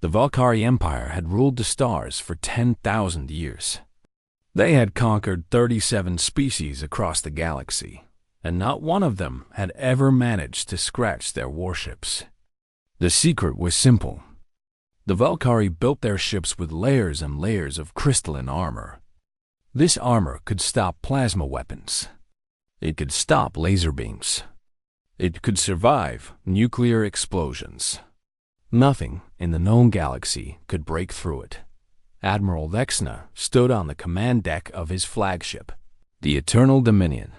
The Valkyrie Empire had ruled the stars for 10,000 years. They had conquered 37 species across the galaxy, and not one of them had ever managed to scratch their warships. The secret was simple. The Valkyrie built their ships with layers and layers of crystalline armor. This armor could stop plasma weapons. It could stop laser beams. It could survive nuclear explosions. Nothing in the known galaxy could break through it. Admiral Vexna stood on the command deck of his flagship, the Eternal Dominion.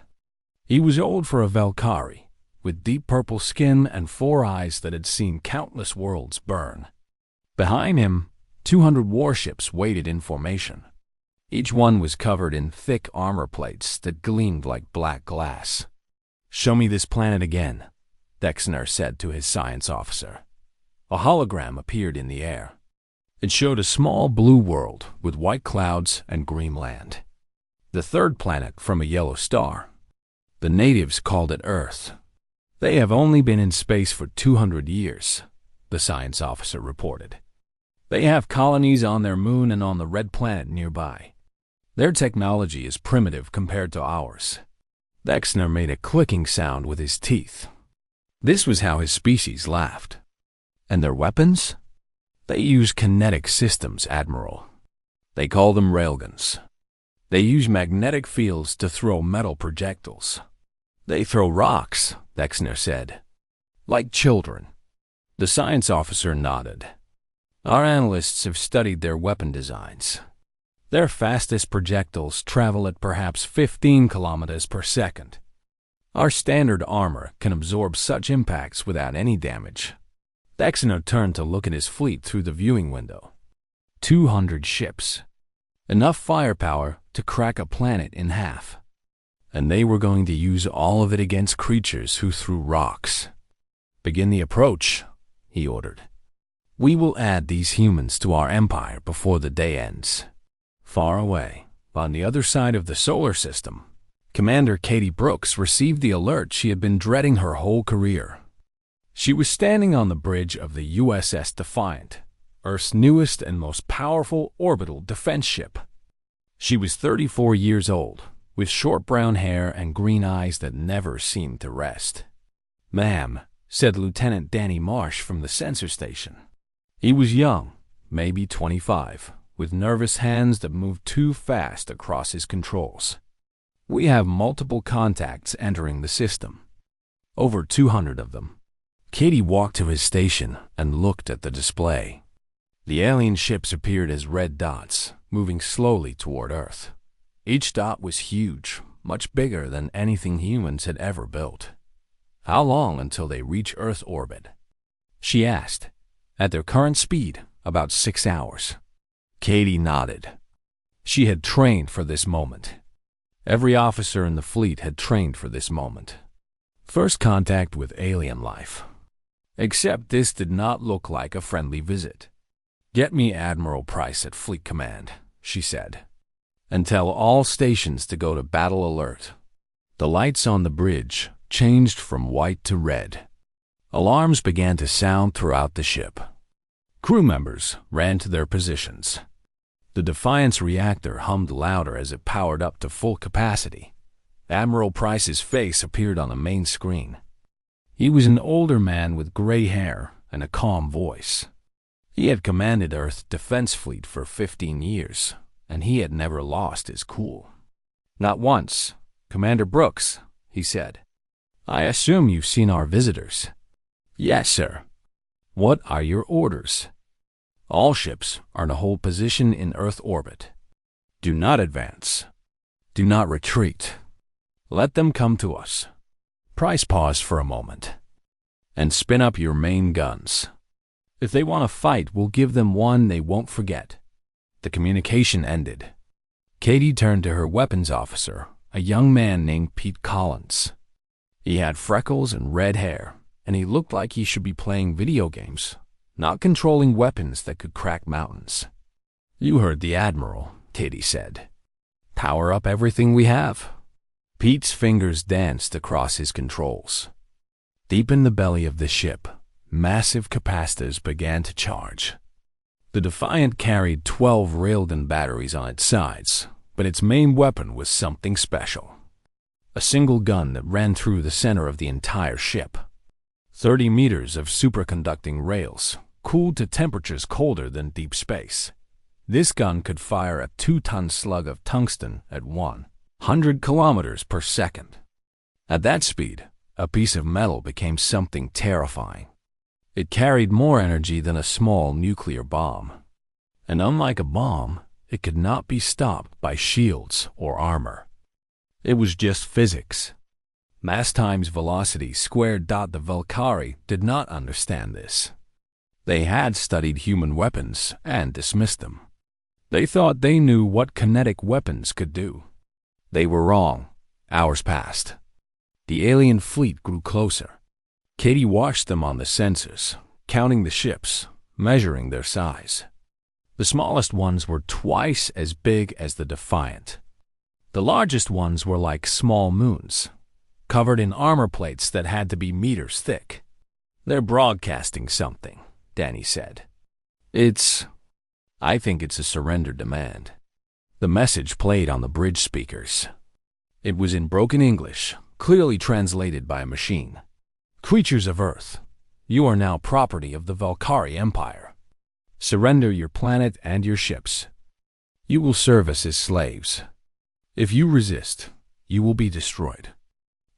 He was old for a Valkyrie, with deep purple skin and 4 eyes that had seen countless worlds burn. Behind him, 200 warships waited in formation. Each one was covered in thick armor plates that gleamed like black glass. "Show me this planet again," Vexna said to his science officer. A hologram appeared in the air. It showed a small blue world with white clouds and green land. The third planet from a yellow star. The natives called it Earth. "They have only been in space for 200 years, the science officer reported. "They have colonies on their moon and on the red planet nearby. Their technology is primitive compared to ours." Vexna made a clicking sound with his teeth. This was how his species laughed. "And their weapons? They use kinetic systems, Admiral. They call them railguns. They use magnetic fields to throw metal projectiles. They throw rocks," Vexna said. "Like children." The science officer nodded. "Our analysts have studied their weapon designs. Their fastest projectiles travel at perhaps 15 kilometers per second. Our standard armor can absorb such impacts without any damage." Vexna turned to look at his fleet through the viewing window. 200 ships. Enough firepower to crack a planet in half. And they were going to use all of it against creatures who threw rocks. "Begin the approach," he ordered. "We will add these humans to our empire before the day ends." Far away, on the other side of the solar system, Commander Katie Brooks received the alert she had been dreading her whole career. She was standing on the bridge of the USS Defiant, Earth's newest and most powerful orbital defense ship. She was 34 years old, with short brown hair and green eyes that never seemed to rest. "Ma'am," said Lieutenant Danny Marsh from the sensor station. He was young, maybe 25, with nervous hands that moved too fast across his controls. "We have multiple contacts entering the system. Over 200 of them." Katie walked to his station and looked at the display. The alien ships appeared as red dots, moving slowly toward Earth. Each dot was huge, much bigger than anything humans had ever built. "How long until they reach Earth orbit?" she asked. "At their current speed, about 6 hours." Katie nodded. She had trained for this moment. Every officer in the fleet had trained for this moment. First contact with alien life. Except this did not look like a friendly visit. "Get me Admiral Price at Fleet Command," she said, "and tell all stations to go to battle alert." The lights on the bridge changed from white to red. Alarms began to sound throughout the ship. Crew members ran to their positions. The Defiant's reactor hummed louder as it powered up to full capacity. Admiral Price's face appeared on the main screen. He was an older man with gray hair and a calm voice. He had commanded Earth's defense fleet for 15 years, and he had never lost his cool. "Not once. Commander Brooks," he said. "I assume you've seen our visitors." "Yes, sir." "What are your orders?" "All ships are to hold position in Earth orbit. Do not advance. Do not retreat. Let them come to us." Price paused for a moment. "And spin up your main guns. If they want to fight, we'll give them one they won't forget." The communication ended. Katie turned to her weapons officer, a young man named Pete Collins. He had freckles and red hair, and he looked like he should be playing video games, not controlling weapons that could crack mountains. "You heard the Admiral," Katie said. "Power up everything we have." Pete's fingers danced across his controls. Deep in the belly of the ship, massive capacitors began to charge. The Defiant carried 12 railgun batteries on its sides, but its main weapon was something special. A single gun that ran through the center of the entire ship. 30 meters of superconducting rails, cooled to temperatures colder than deep space. This gun could fire a 2-ton slug of tungsten at 100 kilometers per second. At that speed, a piece of metal became something terrifying. It carried more energy than a small nuclear bomb. And unlike a bomb, it could not be stopped by shields or armor. It was just physics. Mass times velocity squared. The Valkyrie did not understand this. They had studied human weapons and dismissed them. They thought they knew what kinetic weapons could do. They were wrong. Hours passed. The alien fleet grew closer. Katie watched them on the sensors, counting the ships, measuring their size. The smallest ones were twice as big as the Defiant. The largest ones were like small moons, covered in armor plates that had to be meters thick. "They're broadcasting something," Danny said. I think it's a surrender demand." The message played on the bridge speakers. It was in broken English, clearly translated by a machine. "Creatures of Earth, you are now property of the Valkyrie Empire. Surrender your planet and your ships. You will serve us as slaves. If you resist, you will be destroyed.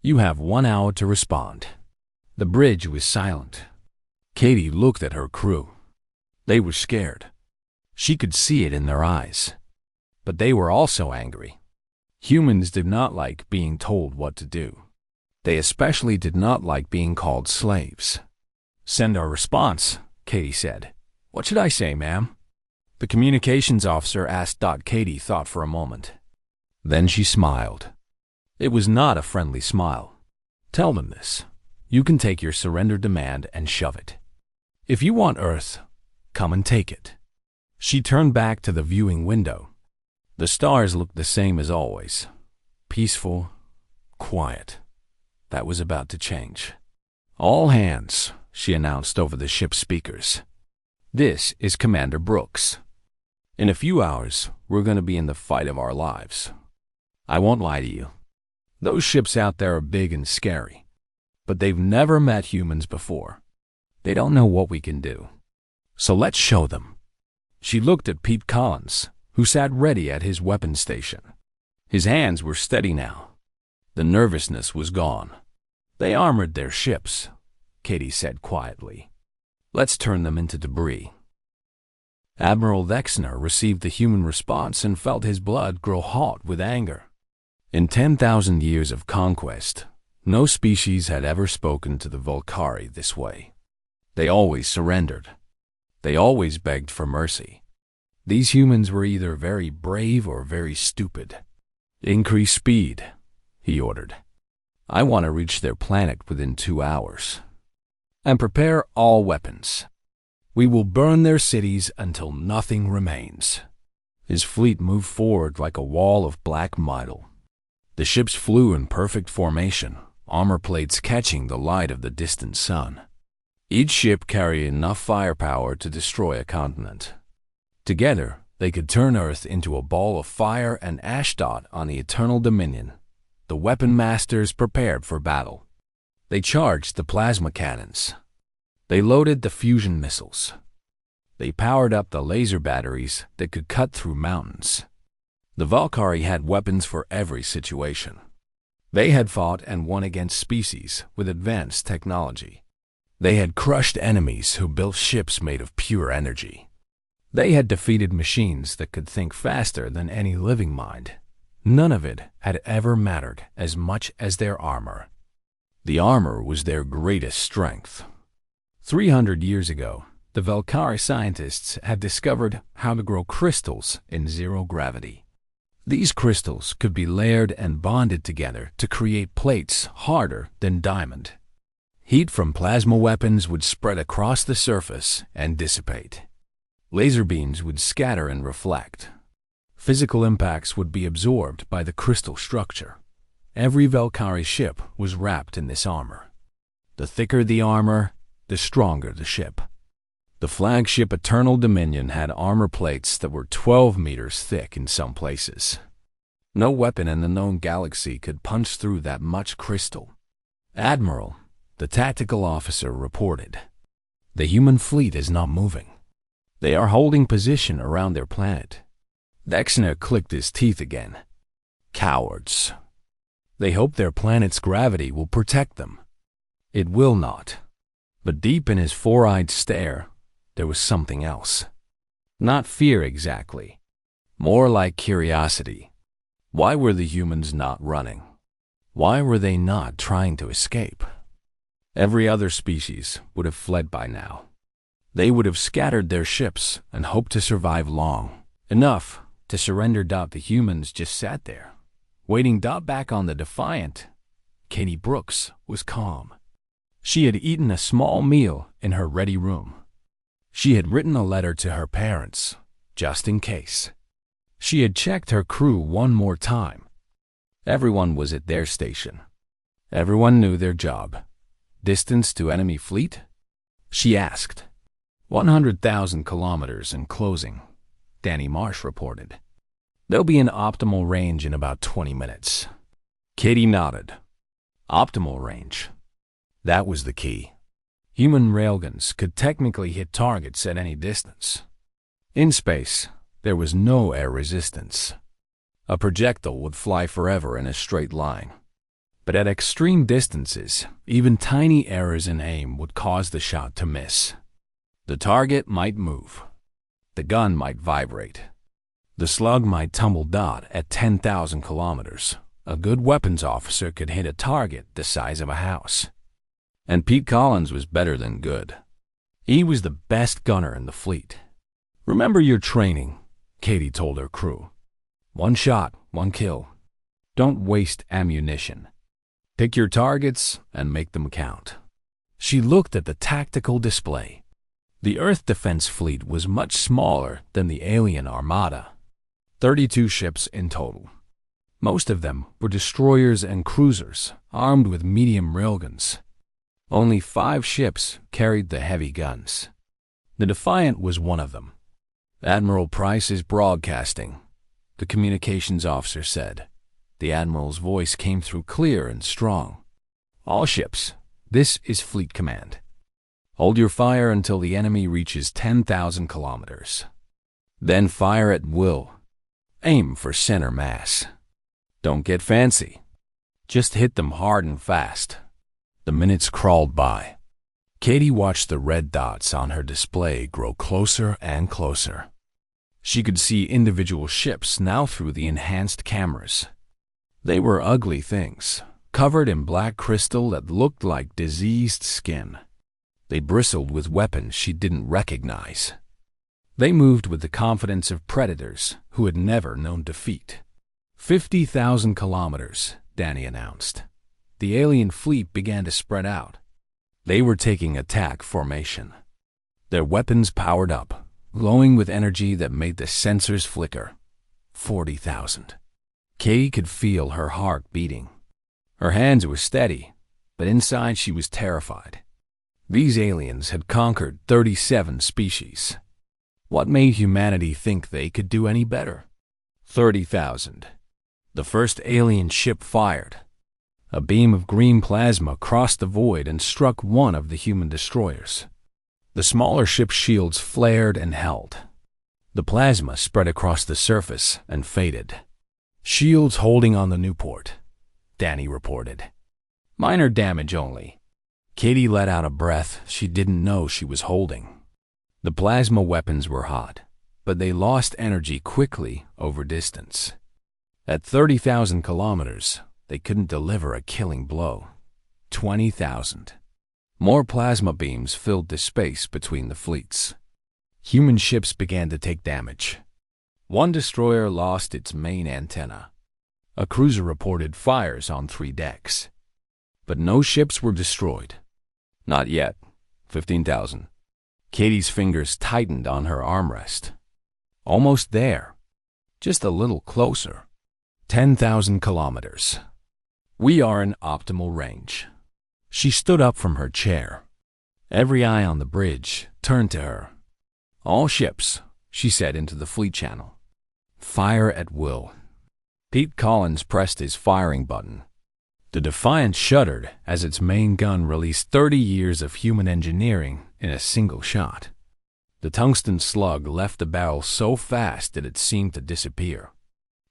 You have 1 hour to respond." The bridge was silent. Katie looked at her crew. They were scared. She could see it in their eyes. But they were also angry. Humans did not like being told what to do. They especially did not like being called slaves. "Send our response," Katie said. "What should I say, ma'am?" The communications officer asked. Katie thought for a moment. Then she smiled. It was not a friendly smile. "Tell them this. You can take your surrender demand and shove it. If you want Earth, come and take it." She turned back to the viewing window. The stars looked the same as always. Peaceful, quiet. That was about to change. "All hands," she announced over the ship's speakers. "This is Commander Brooks. In a few hours, we're going to be in the fight of our lives. I won't lie to you. Those ships out there are big and scary, but they've never met humans before. They don't know what we can do. So let's show them." She looked at Pete Collins, who sat ready at his weapon station. His hands were steady now. The nervousness was gone. "They armored their ships," Katie said quietly. "Let's turn them into debris." Admiral Vexner received the human response and felt his blood grow hot with anger. In 10,000 years of conquest, no species had ever spoken to the Valkyrie this way. They always surrendered. They always begged for mercy. These humans were either very brave or very stupid. "Increase speed," he ordered. "I want to reach their planet within 2 hours. And prepare all weapons. We will burn their cities until nothing remains." His fleet moved forward like a wall of black metal. The ships flew in perfect formation, armor plates catching the light of the distant sun. Each ship carried enough firepower to destroy a continent. Together, they could turn Earth into a ball of fire and ash on the Eternal Dominion. The weapon masters prepared for battle. They charged the plasma cannons. They loaded the fusion missiles. They powered up the laser batteries that could cut through mountains. The Valkyrie had weapons for every situation. They had fought and won against species with advanced technology. They had crushed enemies who built ships made of pure energy. They had defeated machines that could think faster than any living mind. None of it had ever mattered as much as their armor. The armor was their greatest strength. 300 years ago, the Valkyrie scientists had discovered how to grow crystals in zero gravity. These crystals could be layered and bonded together to create plates harder than diamond. Heat from plasma weapons would spread across the surface and dissipate. Laser beams would scatter and reflect. Physical impacts would be absorbed by the crystal structure. Every Valkyrie ship was wrapped in this armor. The thicker the armor, the stronger the ship. The flagship Eternal Dominion had armor plates that were 12 meters thick in some places. No weapon in the known galaxy could punch through that much crystal. "Admiral," the tactical officer reported, "the human fleet is not moving. They are holding position around their planet." Dexner clicked his teeth again. Cowards. They hope their planet's gravity will protect them. It will not. But deep in his four-eyed stare, there was something else. Not fear exactly. More like curiosity. Why were the humans not running? Why were they not trying to escape? Every other species would have fled by now. They would have scattered their ships and hoped to survive long enough to surrender. The humans just sat there, waiting. Back on the Defiant, Katie Brooks was calm. She had eaten a small meal in her ready room. She had written a letter to her parents, just in case. She had checked her crew one more time. Everyone was at their station. Everyone knew their job. Distance to enemy fleet? She asked. 100,000 kilometers in closing, Danny Marsh reported. They'll be in optimal range in about 20 minutes. Katie nodded. Optimal range. That was the key. Human railguns could technically hit targets at any distance. In space, there was no air resistance. A projectile would fly forever in a straight line. But at extreme distances, even tiny errors in aim would cause the shot to miss. The target might move. The gun might vibrate. The slug might tumble. At 10,000 kilometers, a good weapons officer could hit a target the size of a house. And Pete Collins was better than good. He was the best gunner in the fleet. Remember your training, Katie told her crew. One shot, one kill. Don't waste ammunition. Pick your targets and make them count. She looked at the tactical display. The Earth Defense Fleet was much smaller than the alien armada. 32 ships in total. Most of them were destroyers and cruisers, armed with medium railguns. Only 5 ships carried the heavy guns. The Defiant was one of them. "Admiral Price is broadcasting," the communications officer said. The Admiral's voice came through clear and strong. "All ships, this is Fleet Command. Hold your fire until the enemy reaches 10,000 kilometers. Then fire at will. Aim for center mass. Don't get fancy. Just hit them hard and fast." The minutes crawled by. Katie watched the red dots on her display grow closer and closer. She could see individual ships now through the enhanced cameras. They were ugly things, covered in black crystal that looked like diseased skin. They bristled with weapons she didn't recognize. They moved with the confidence of predators who had never known defeat. 50,000 kilometers, Danny announced. The alien fleet began to spread out. They were taking attack formation. Their weapons powered up, glowing with energy that made the sensors flicker. 40,000. Katie could feel her heart beating. Her hands were steady, but inside she was terrified. These aliens had conquered 37 species. What made humanity think they could do any better? 30,000. The first alien ship fired. A beam of green plasma crossed the void and struck one of the human destroyers. The smaller ship's shields flared and held. The plasma spread across the surface and faded. "Shields holding on the Newport," Danny reported. "Minor damage only." Katie let out a breath she didn't know she was holding. The plasma weapons were hot, but they lost energy quickly over distance. At 30,000 kilometers, they couldn't deliver a killing blow. 20,000. More plasma beams filled the space between the fleets. Human ships began to take damage. One destroyer lost its main antenna. A cruiser reported fires on 3 decks. But no ships were destroyed. Not yet. 15,000. Katie's fingers tightened on her armrest. Almost there. Just a little closer. 10,000 kilometers. We are in optimal range. She stood up from her chair. Every eye on the bridge turned to her. "All ships," she said into the fleet channel. "Fire at will." Pete Collins pressed his firing button. The Defiant shuddered as its main gun released 30 years of human engineering in a single shot. The tungsten slug left the barrel so fast that it seemed to disappear.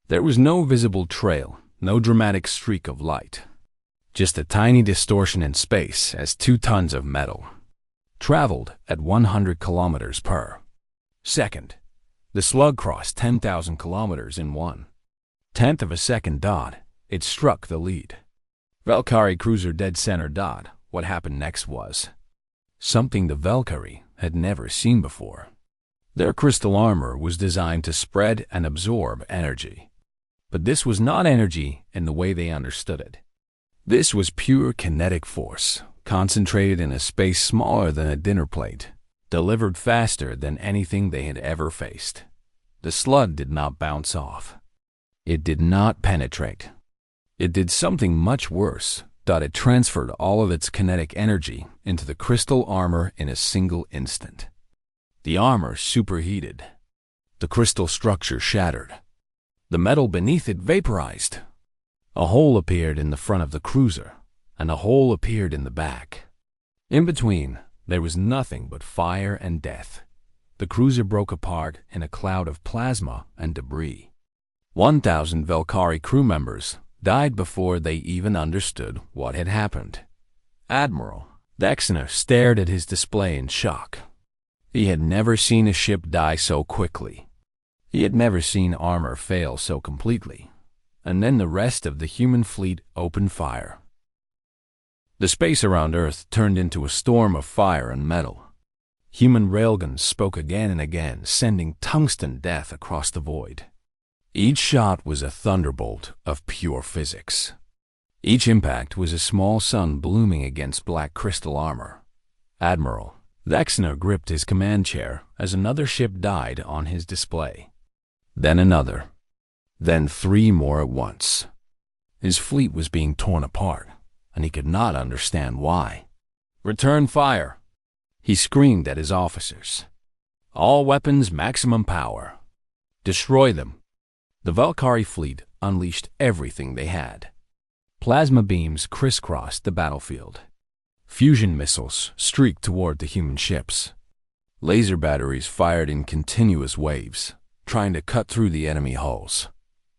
There was no visible trail, no dramatic streak of light. Just a tiny distortion in space as 2 tons of metal traveled at 100 kilometers per second. The slug crossed 10,000 kilometers in 1/10 of a second. It struck the lead Valkyrie cruiser dead center. What happened next was something the Valkyrie had never seen before. Their crystal armor was designed to spread and absorb energy. But this was not energy in the way they understood it. This was pure kinetic force, concentrated in a space smaller than a dinner plate, delivered faster than anything they had ever faced. The slug did not bounce off. It did not penetrate. It did something much worse. It transferred all of its kinetic energy into the crystal armor in a single instant. The armor superheated. The crystal structure shattered. The metal beneath it vaporized. A hole appeared in the front of the cruiser, and a hole appeared in the back. In between, there was nothing but fire and death. The cruiser broke apart in a cloud of plasma and debris. 1,000 Valkyrie crew members died before they even understood what had happened. Admiral Dexner stared at his display in shock. He had never seen a ship die so quickly. He had never seen armor fail so completely. And then the rest of the human fleet opened fire. The space around Earth turned into a storm of fire and metal. Human railguns spoke again and again, sending tungsten death across the void. Each shot was a thunderbolt of pure physics. Each impact was a small sun blooming against black crystal armor. Admiral Dexner gripped his command chair as another ship died on his display. Then another. Then 3 more at once. His fleet was being torn apart, and he could not understand why. "Return fire!" he screamed at his officers. "All weapons maximum power. Destroy them." The Valkyrie fleet unleashed everything they had. Plasma beams crisscrossed the battlefield. Fusion missiles streaked toward the human ships. Laser batteries fired in continuous waves, trying to cut through the enemy hulls.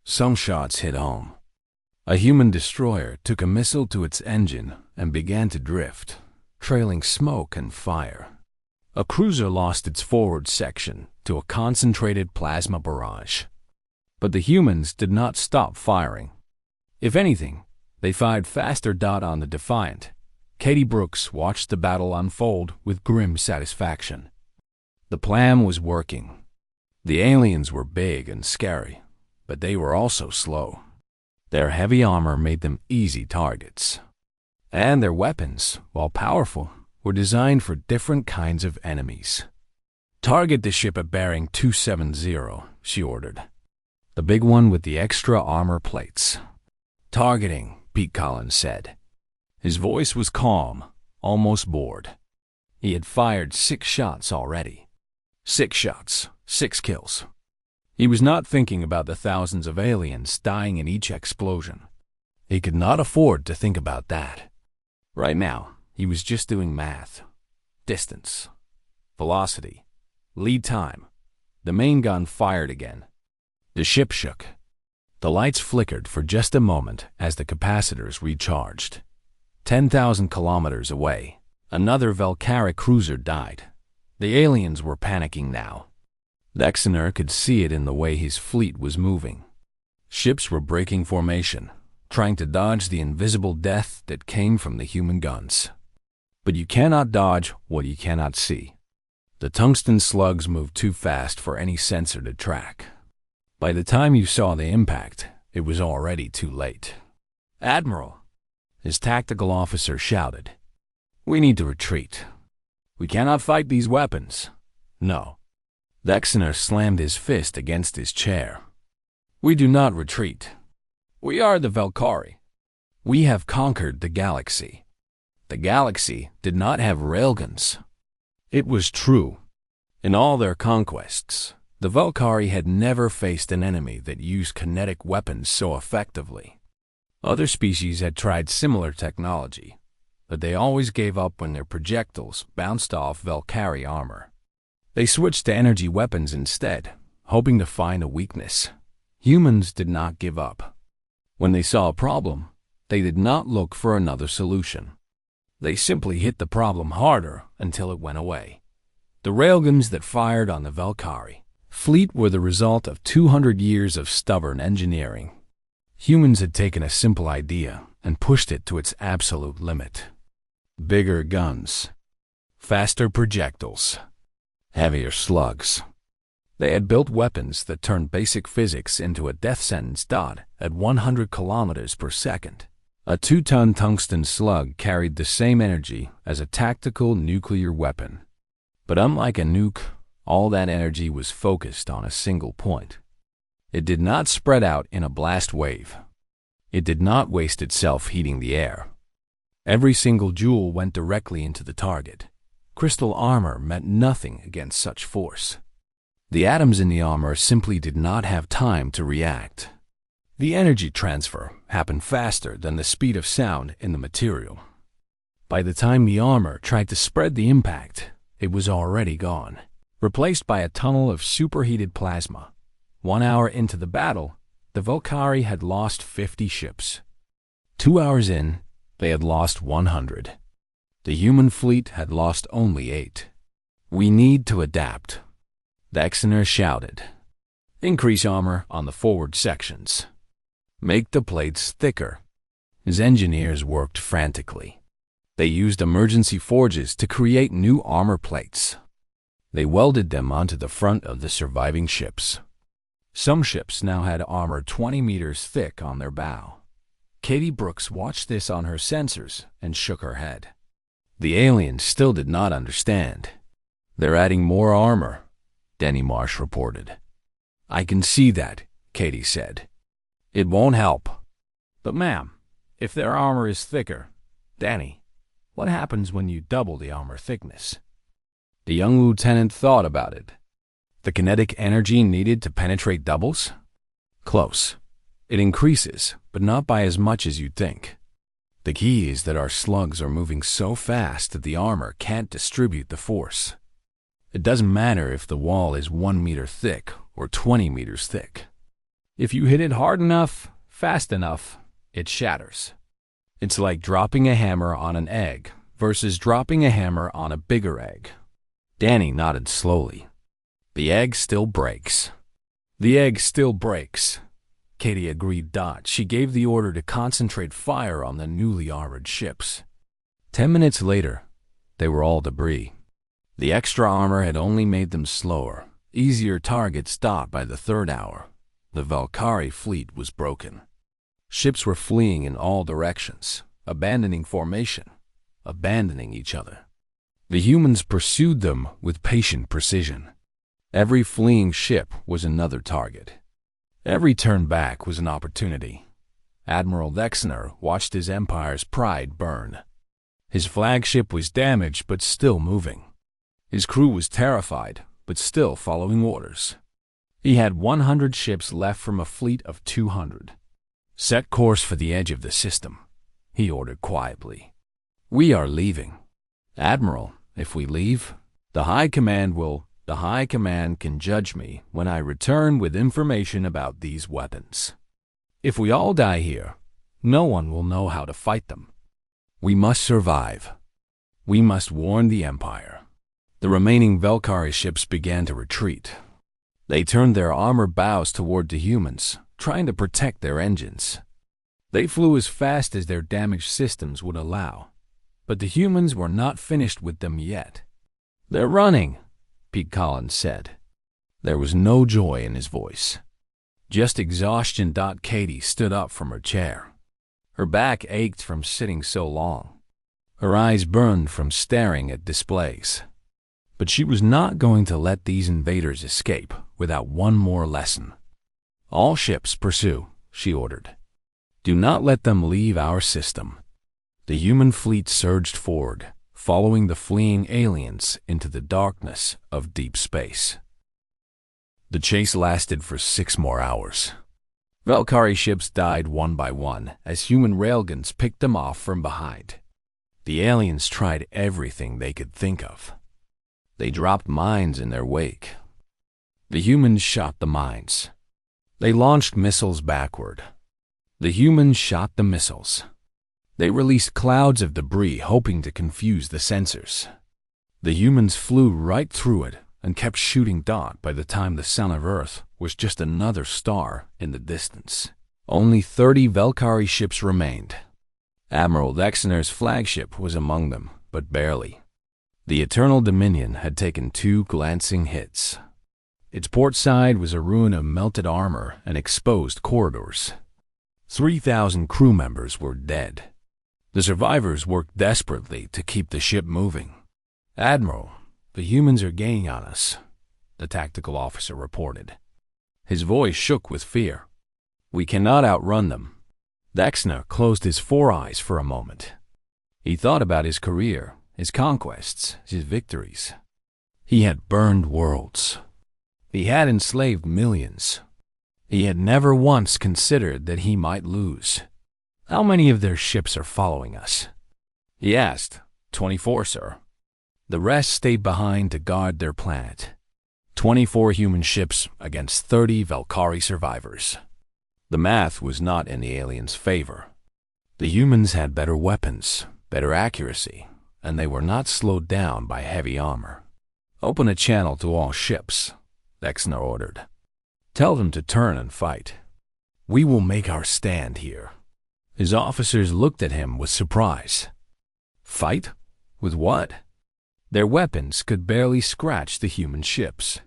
Some shots hit home. A human destroyer took a missile to its engine and began to drift, trailing smoke and fire. A cruiser lost its forward section to a concentrated plasma barrage. But the humans did not stop firing. If anything, they fired faster. On the Defiant, Katie Brooks watched the battle unfold with grim satisfaction. The plan was working. The aliens were big and scary, but they were also slow. Their heavy armor made them easy targets. And their weapons, while powerful, were designed for different kinds of enemies. "Target the ship at bearing 270, she ordered. "The big one with the extra armor plates." "Targeting," Pete Collins said. His voice was calm, almost bored. He had fired 6 shots already. 6 shots, 6 kills. He was not thinking about the thousands of aliens dying in each explosion. He could not afford to think about that. Right now, he was just doing math. Distance, velocity, lead time. The main gun fired again. The ship shook. The lights flickered for just a moment as the capacitors recharged. 10,000 kilometers away, another Valkyrie cruiser died. The aliens were panicking now. Dexner could see it in the way his fleet was moving. Ships were breaking formation, trying to dodge the invisible death that came from the human guns. But you cannot dodge what you cannot see. The tungsten slugs moved too fast for any sensor to track. By the time you saw the impact, it was already too late. "Admiral," his tactical officer shouted, "we need to retreat. We cannot fight these weapons. No." Dexner slammed his fist against his chair. "We do not retreat. We are the Valkyrie. We have conquered the galaxy. The galaxy did not have railguns. It was true. In all their conquests, the Valkyrie had never faced an enemy that used kinetic weapons so effectively. Other species had tried similar technology, but they always gave up when their projectiles bounced off Valkyrie armor. They switched to energy weapons instead, hoping to find a weakness. Humans did not give up. When they saw a problem, they did not look for another solution. They simply hit the problem harder until it went away. The railguns that fired on the Valkyrie fleet were the result of 200 years of stubborn engineering. Humans had taken a simple idea and pushed it to its absolute limit. Bigger guns, faster projectiles, heavier slugs. They had built weapons that turned basic physics into a death sentence at 100 kilometers per second. A 2-ton tungsten slug carried the same energy as a tactical nuclear weapon. But unlike a nuke, all that energy was focused on a single point. It did not spread out in a blast wave. It did not waste itself heating the air. Every single joule went directly into the target. Crystal armor meant nothing against such force. The atoms in the armor simply did not have time to react. The energy transfer happened faster than the speed of sound in the material. By the time the armor tried to spread the impact, it was already gone, replaced by a tunnel of superheated plasma. 1 hour into the battle, the Valkyrie had lost 50 ships. 2 hours in, they had lost 100. The human fleet had lost only 8. "We need to adapt," Dexter shouted. "Increase armor on the forward sections. Make the plates thicker." His engineers worked frantically. They used emergency forges to create new armor plates. They welded them onto the front of the surviving ships. Some ships now had armor 20 meters thick on their bow. Katie Brooks watched this on her sensors and shook her head. The aliens still did not understand. "They're adding more armor," Denny Marsh reported. "I can see that," Katie said. "It won't help." "But ma'am, if their armor is thicker, Danny, what happens when you double the armor thickness?" The young lieutenant thought about it. The kinetic energy needed to penetrate doubles? Close. It increases, but not by as much as you'd think. The key is that our slugs are moving so fast that the armor can't distribute the force. It doesn't matter if the wall is 1 meter thick or 20 meters thick. If you hit it hard enough, fast enough, it shatters. It's like dropping a hammer on an egg versus dropping a hammer on a bigger egg. Danny nodded slowly. "The egg still breaks." "The egg still breaks," Katie agreed. She gave the order to concentrate fire on the newly armored ships. 10 minutes later, they were all debris. The extra armor had only made them slower, easier targets. By the 3rd hour, the Valkyrie fleet was broken. Ships were fleeing in all directions, abandoning formation, abandoning each other. The humans pursued them with patient precision. Every fleeing ship was another target. Every turn back was an opportunity. Admiral Dexter watched his empire's pride burn. His flagship was damaged but still moving. His crew was terrified but still following orders. He had 100 ships left from a fleet of 200. "Set course for the edge of the system," he ordered quietly. "We are leaving. Admiral, if we leave, the High Command can judge me when I return with information about these weapons. If we all die here, no one will know how to fight them. We must survive. We must warn the Empire." The remaining Valkyrie ships began to retreat. They turned their armored bows toward the humans, trying to protect their engines. They flew as fast as their damaged systems would allow, but the humans were not finished with them yet. "They're running," Pete Collins said. There was no joy in his voice, just exhaustion. Katie stood up from her chair. Her back ached from sitting so long. Her eyes burned from staring at displays. But she was not going to let these invaders escape without one more lesson. "All ships pursue," she ordered. "Do not let them leave our system." The human fleet surged forward, following the fleeing aliens into the darkness of deep space. The chase lasted for 6 more hours. Valkyrie ships died one by one as human railguns picked them off from behind. The aliens tried everything they could think of. They dropped mines in their wake. The humans shot the mines. They launched missiles backward. The humans shot the missiles. They released clouds of debris hoping to confuse the sensors. The humans flew right through it and kept shooting dot by the time the sun of Earth was just another star in the distance. Only 30 Valkyrie ships remained. Admiral Dexner's flagship was among them, but barely. The Eternal Dominion had taken 2 glancing hits. Its port side was a ruin of melted armor and exposed corridors. 3,000 crew members were dead. The survivors worked desperately to keep the ship moving. "Admiral, the humans are gaining on us," the tactical officer reported. His voice shook with fear. "We cannot outrun them." Dexner closed his 4 eyes for a moment. He thought about his career, his conquests, his victories. He had burned worlds. He had enslaved millions. He had never once considered that he might lose. "How many of their ships are following us?" he asked. 24, sir. The rest stayed behind to guard their planet. 24 human ships against 30 Valkyrie survivors. The math was not in the aliens' favor. The humans had better weapons, better accuracy, and they were not slowed down by heavy armor. "Open a channel to all ships," Dexner ordered. "Tell them to turn and fight. We will make our stand here." His officers looked at him with surprise. Fight? With what? Their weapons could barely scratch the human ships.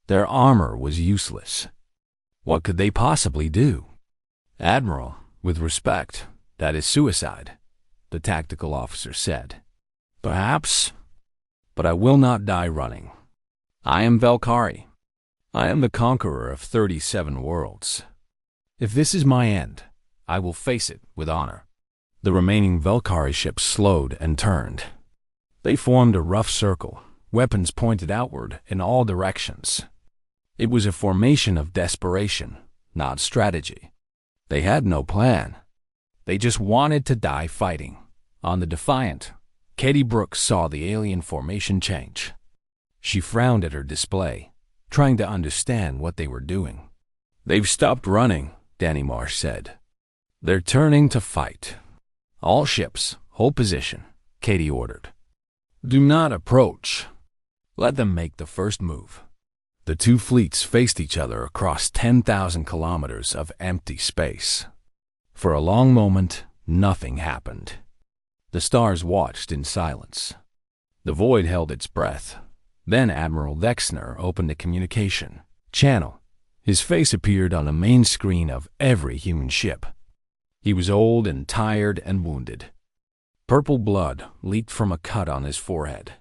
Their armor was useless. What could they possibly do? "Admiral, with respect, that is suicide," the tactical officer said. "Perhaps, but I will not die running. I am Valkyrie. I am the conqueror of 37 worlds. If this is my end, I will face it with honor." The remaining Valkyrie ships slowed and turned. They formed a rough circle, weapons pointed outward in all directions. It was a formation of desperation, not strategy. They had no plan. They just wanted to die fighting. On the Defiant, Katie Brooks saw the alien formation change. She frowned at her display, trying to understand what they were doing. "They've stopped running," Danny Marsh said. "They're turning to fight. All ships, hold position," Katie ordered. "Do not approach. Let them make the first move." The 2 fleets faced each other across 10,000 kilometers of empty space. For a long moment, nothing happened. The stars watched in silence. The void held its breath. Then Admiral Dexner opened a communication channel. His face appeared on the main screen of every human ship. He was old and tired and wounded. Purple blood leaked from a cut on his forehead,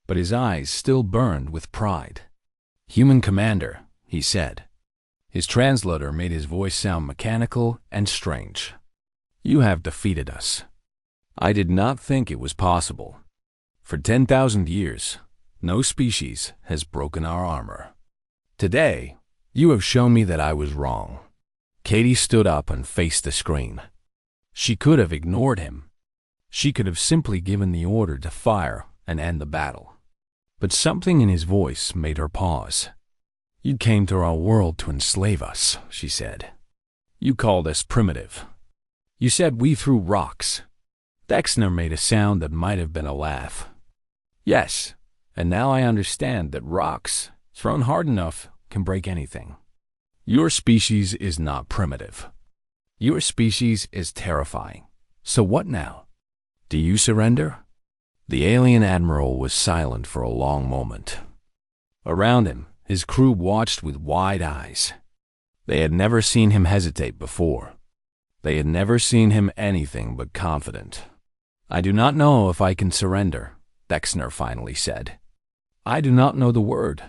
but his eyes still burned with pride. "Human Commander," he said. His translator made his voice sound mechanical and strange. "You have defeated us. I did not think it was possible. For 10,000 years, no species has broken our armor. Today, you have shown me that I was wrong." Katie stood up and faced the screen. She could have ignored him. She could have simply given the order to fire and end the battle. But something in his voice made her pause. "You came to our world to enslave us," she said. "You called us primitive. You said we threw rocks." Dexner made a sound that might have been a laugh. "Yes, and now I understand that rocks, thrown hard enough, can break anything. Your species is not primitive. Your species is terrifying. So what now? Do you surrender?" The alien admiral was silent for a long moment. Around him, his crew watched with wide eyes. They had never seen him hesitate before. They had never seen him anything but confident. "I do not know if I can surrender," Dexner finally said. "I do not know the word.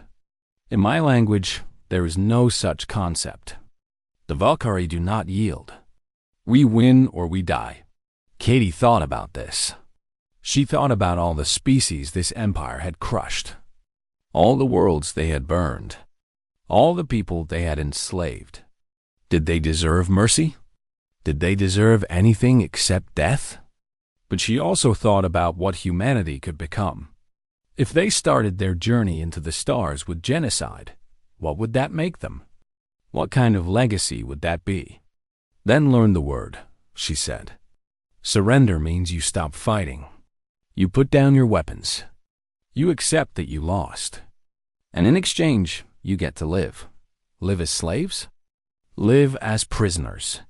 In my language, there is no such concept. The Valkyrie do not yield. We win or we die." Katie thought about this. She thought about all the species this empire had crushed, all the worlds they had burned, all the people they had enslaved. Did they deserve mercy? Did they deserve anything except death? But she also thought about what humanity could become. If they started their journey into the stars with genocide, what would that make them? What kind of legacy would that be? Then learn the word, she said. Surrender means you stop fighting. You put down your weapons. You accept that you lost. And in exchange, you get to live. Live as slaves? Live as prisoners.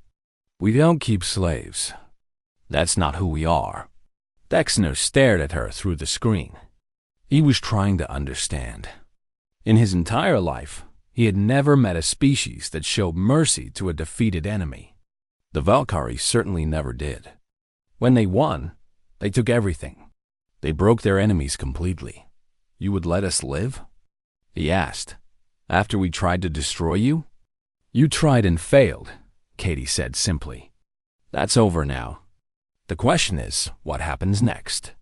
We don't keep slaves. That's not who we are. Dexner stared at her through the screen. He was trying to understand. In his entire life, he had never met a species that showed mercy to a defeated enemy. The Valkyries certainly never did. When they won, they took everything. They broke their enemies completely. You would let us live? He asked. After we tried to destroy you? You tried and failed, Katie said simply. That's over now. The question is, what happens next?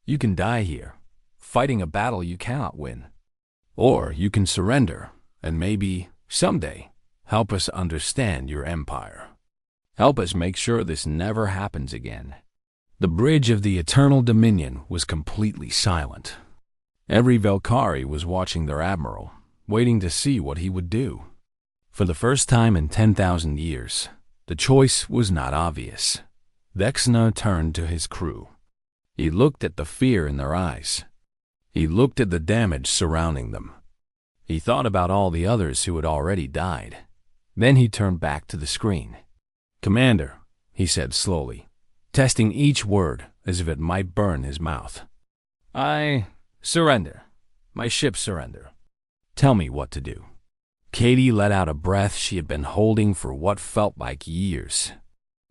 You can die here, fighting a battle you cannot win. Or you can surrender and maybe, someday, help us understand your empire. Help us make sure this never happens again. The bridge of the Eternal Dominion was completely silent. Every Valkyrie was watching their admiral, waiting to see what he would do. For the first time in 10,000 years, the choice was not obvious. Vexna turned to his crew. He looked at the fear in their eyes. He looked at the damage surrounding them. He thought about all the others who had already died. Then he turned back to the screen. Commander, he said slowly, testing each word as if it might burn his mouth. I surrender. My ship surrender. Tell me what to do. Katie let out a breath she had been holding for what felt like years.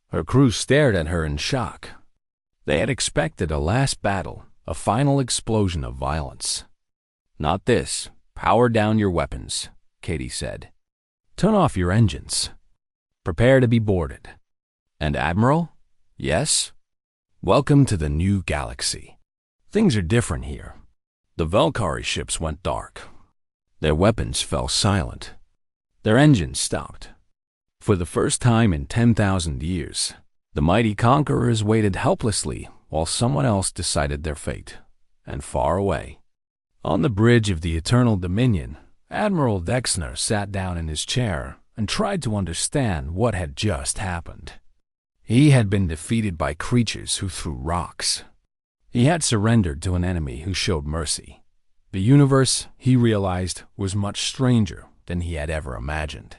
Her crew stared at her in shock. They had expected a last battle, a final explosion of violence. Not this. Power down your weapons, Katie said. Turn off your engines. Prepare to be boarded. And Admiral? Yes? Welcome to the new galaxy. Things are different here. The Valkyrie ships went dark. Their weapons fell silent. Their engines stopped. For the first time in 10,000 years, the mighty conquerors waited helplessly while someone else decided their fate. And far away, on the bridge of the Eternal Dominion, Admiral Dexner sat down in his chair and tried to understand what had just happened. He had been defeated by creatures who threw rocks. He had surrendered to an enemy who showed mercy. The universe, he realized, was much stranger than he had ever imagined.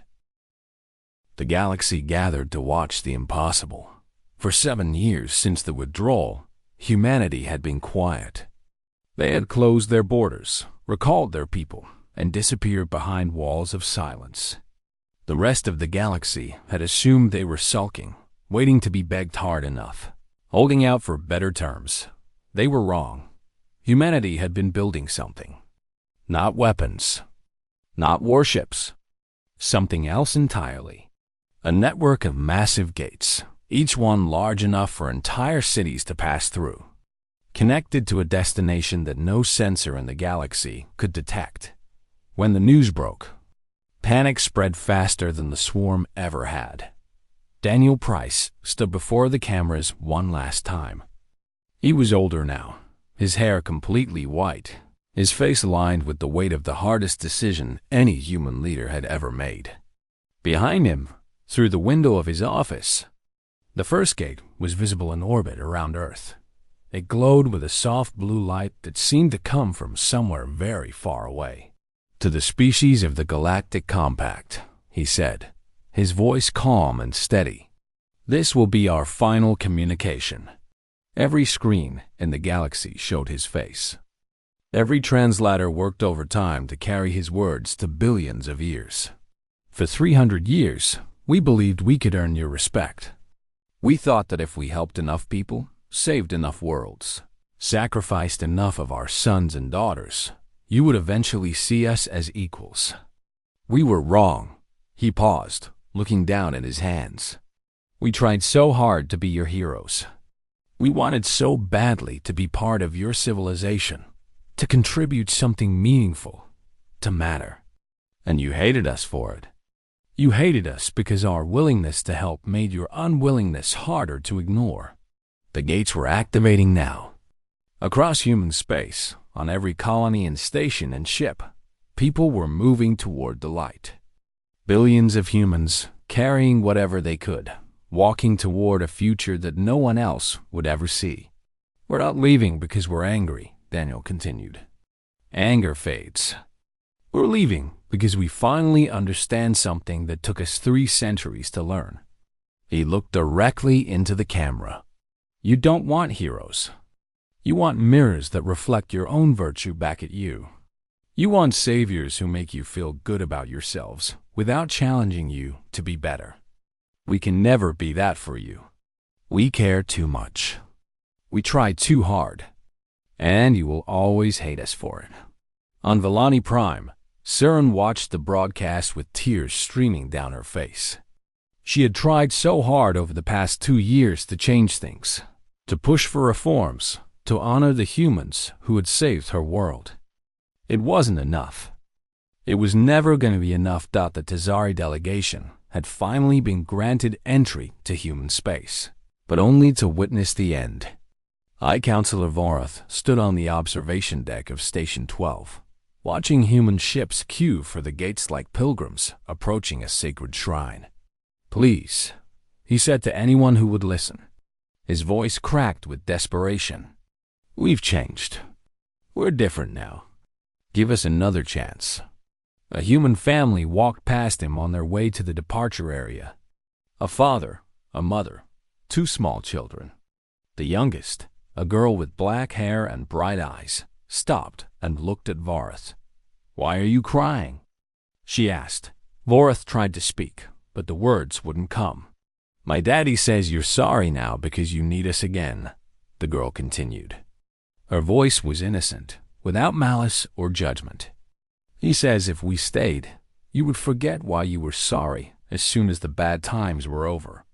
The galaxy gathered to watch the impossible. For 7 years since the withdrawal, humanity had been quiet. They had closed their borders, recalled their people, and disappeared behind walls of silence. The rest of the galaxy had assumed they were sulking, waiting to be begged hard enough, holding out for better terms. They were wrong. Humanity had been building something. Not weapons. Not warships. Something else entirely. A network of massive gates, each one large enough for entire cities to pass through, connected to a destination that no sensor in the galaxy could detect. When the news broke, panic spread faster than the swarm ever had. Daniel Price stood before the cameras one last time. He was older now, his hair completely white, his face lined with the weight of the hardest decision any human leader had ever made. Behind him, through the window of his office, the first gate was visible in orbit around Earth. It glowed with a soft blue light that seemed to come from somewhere very far away. To the species of the Galactic Compact, he said, his voice calm and steady. This will be our final communication. Every screen in the galaxy showed his face. Every translator worked overtime to carry his words to billions of ears. For 300 years, we believed we could earn your respect. We thought that if we helped enough people, saved enough worlds, sacrificed enough of our sons and daughters, you would eventually see us as equals. We were wrong. He paused, looking down at his hands. We tried so hard to be your heroes. We wanted so badly to be part of your civilization, to contribute something meaningful, to matter. And you hated us for it. You hated us because our willingness to help made your unwillingness harder to ignore. The gates were activating now. Across human space, on every colony and station and ship, people were moving toward the light. Billions of humans, carrying whatever they could, walking toward a future that no one else would ever see. We're not leaving because we're angry, Daniel continued. Anger fades. We're leaving because we finally understand something that took us 3 centuries to learn. He looked directly into the camera. You don't want heroes. You want mirrors that reflect your own virtue back at you. You want saviors who make you feel good about yourselves without challenging you to be better. We can never be that for you. We care too much. We try too hard. And you will always hate us for it. On Villani Prime, Siren watched the broadcast with tears streaming down her face. She had tried so hard over the past 2 years to change things, to push for reforms, to honor the humans who had saved her world. It wasn't enough. It was never going to be enough. The Tazari delegation had finally been granted entry to human space, but only to witness the end. High Counselor Vorath stood on the observation deck of Station 12, watching human ships queue for the gates like pilgrims approaching a sacred shrine. "Please," he said to anyone who would listen. His voice cracked with desperation. "We've changed. We're different now. Give us another chance." A human family walked past him on their way to the departure area. A father, a mother, 2 small children. The youngest, a girl with black hair and bright eyes, stopped and looked at Vorath. "Why are you crying?" she asked. Vorath tried to speak, but the words wouldn't come. "My daddy says you're sorry now because you need us again," the girl continued. Her voice was innocent, without malice or judgment. "He says if we stayed, you would forget why you were sorry as soon as the bad times were over.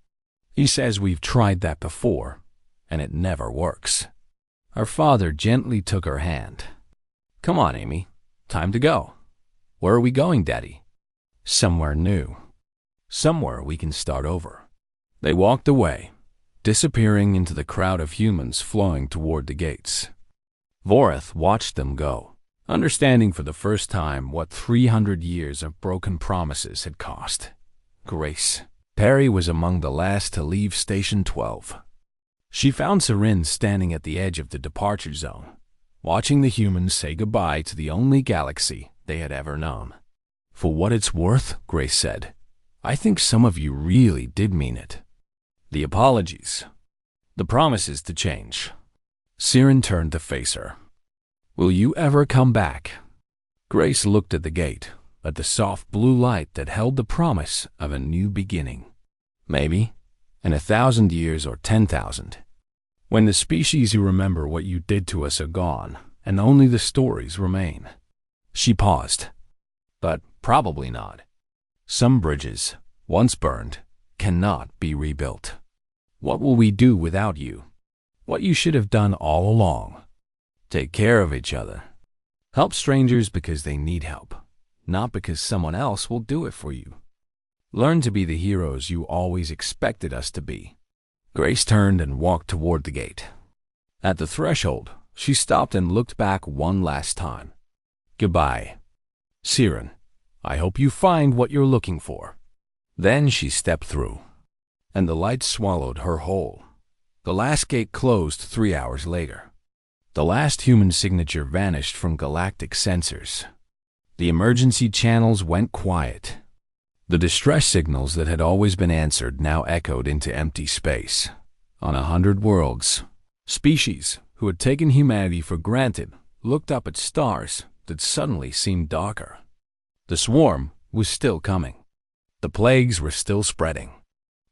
He says we've tried that before, and it never works." Her father gently took her hand. "Come on, Amy. Time to go." "Where are we going, Daddy?" "Somewhere new. Somewhere we can start over." They walked away, disappearing into the crowd of humans flowing toward the gates. Vorath watched them go, understanding for the first time what 300 years of broken promises had cost. Grace. Perry was among the last to leave Station 12. She found Sirin standing at the edge of the departure zone, watching the humans say goodbye to the only galaxy they had ever known. "For what it's worth," Grace said, "I think some of you really did mean it. The apologies, the promises to change." Siren turned to face her. "Will you ever come back?" Grace looked at the gate, at the soft blue light that held the promise of a new beginning. "Maybe, in 1,000 years or 10,000. When the species who remember what you did to us are gone, and only the stories remain." She paused. "But probably not. Some bridges, once burned, cannot be rebuilt. What will we do without you? What you should have done all along. Take care of each other. Help strangers because they need help, not because someone else will do it for you. Learn to be the heroes you always expected us to be." Grace turned and walked toward the gate. At the threshold, she stopped and looked back one last time. "Goodbye, Siren. I hope you find what you're looking for." Then she stepped through, and the light swallowed her whole. The last gate closed 3 hours later. The last human signature vanished from galactic sensors. The emergency channels went quiet. The distress signals that had always been answered now echoed into empty space. On 100 worlds, species who had taken humanity for granted looked up at stars that suddenly seemed darker. The swarm was still coming. The plagues were still spreading.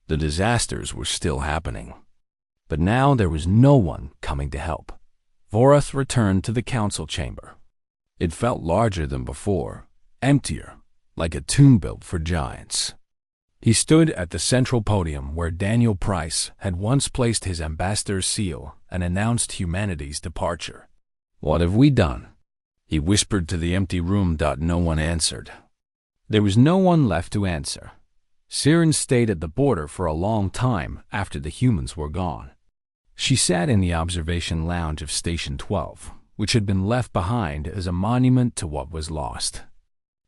The disasters were still happening. But now there was no one coming to help. Vorath returned to the council chamber. It felt larger than before, emptier, like a tomb built for giants. He stood at the central podium where Daniel Price had once placed his ambassador's seal and announced humanity's departure. "What have we done?" he whispered to the empty room. No one answered. There was no one left to answer. Siren stayed at the border for a long time after the humans were gone. She sat in the observation lounge of Station 12, which had been left behind as a monument to what was lost.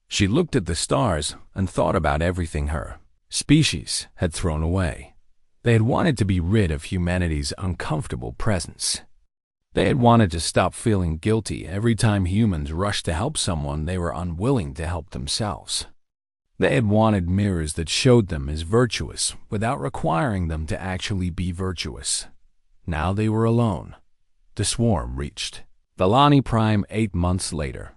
She looked at the stars and thought about everything her species had thrown away. They had wanted to be rid of humanity's uncomfortable presence. They had wanted to stop feeling guilty every time humans rushed to help someone they were unwilling to help themselves. They had wanted mirrors that showed them as virtuous without requiring them to actually be virtuous. Now they were alone. The swarm reached Valani Prime 8 months later.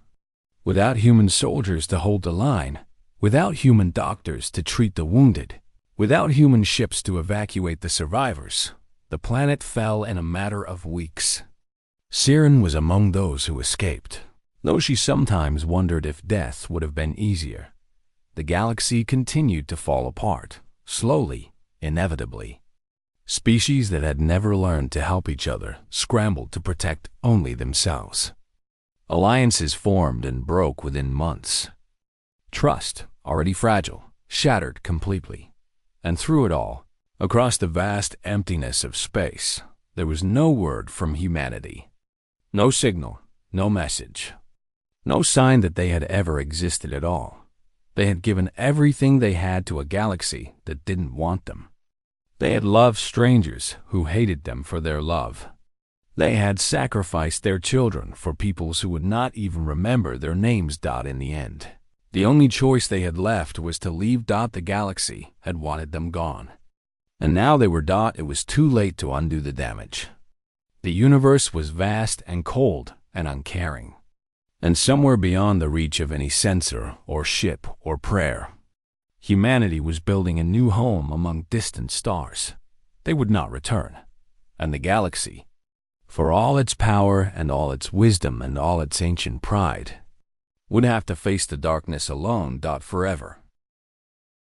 Without human soldiers to hold the line, without human doctors to treat the wounded, without human ships to evacuate the survivors, the planet fell in a matter of weeks. Siren was among those who escaped, though she sometimes wondered if death would have been easier. The galaxy continued to fall apart, slowly, inevitably. Species that had never learned to help each other scrambled to protect only themselves. Alliances formed and broke within months. Trust, already fragile, shattered completely. And through it all, across the vast emptiness of space, there was no word from humanity. No signal, no message. No sign that they had ever existed at all. They had given everything they had to a galaxy that didn't want them. They had loved strangers who hated them for their love. They had sacrificed their children for peoples who would not even remember their names. In the end, the only choice they had left was to leave. The galaxy had wanted them gone. And now they were. It was too late to undo the damage. The universe was vast and cold and uncaring. And somewhere beyond the reach of any sensor or ship or prayer, humanity was building a new home among distant stars. They would not return. And the galaxy, for all its power and all its wisdom and all its ancient pride, would have to face the darkness alone. Forever.